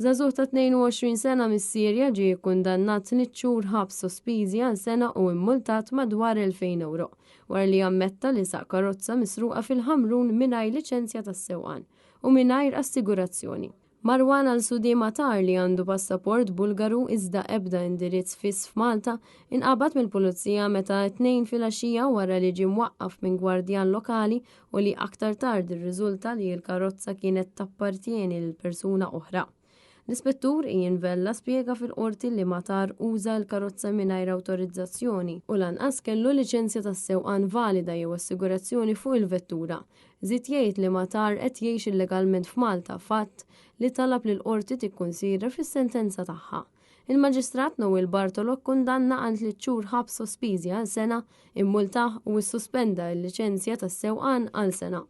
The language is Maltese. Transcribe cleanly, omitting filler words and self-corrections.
Żagħżugħ ta' 22 sena mis-Sirja ġie kkundannat 3 xhur ħabs sospiżi għal sena u mmultat madwar 2000 euro wara li ammetta li saq karozza misruqa fil-Ħamrun mingħajr liċenzja tas-sewqan u mingħajr assigurazzjoni. Marwan al-Sudi Matar li għandu passaport Bulgaru iżda ebda indirizz fiss f'Malta inqabad mill-pulizija meta 2 filgħaxija wara li ġie mwaqqaf minn gwardjan lokali u li aktar tard irriżulta li l-karozza kienet tappartjeni lil persuna oħra. L-ispettur Ian Vella spjega fil-qorti li Matar uża l-karozza mingħajr awtorizzazzjoni u lanqas kellu liċenzja tas-sewqan valida jew assigurazzjoni fuq il-vettura. Żied jgħid li Matar qed jgħix illegalment f'Malta fatt li talab li l-qorti tikkunsidra fis-sentenza tagħha. Il-Maġistrat Noel Bartolok kundanna għal 3 xhur ħabs sospiżi għal sena, immultah u ssuspenda l-liċenzja tas-sewqan għal sena.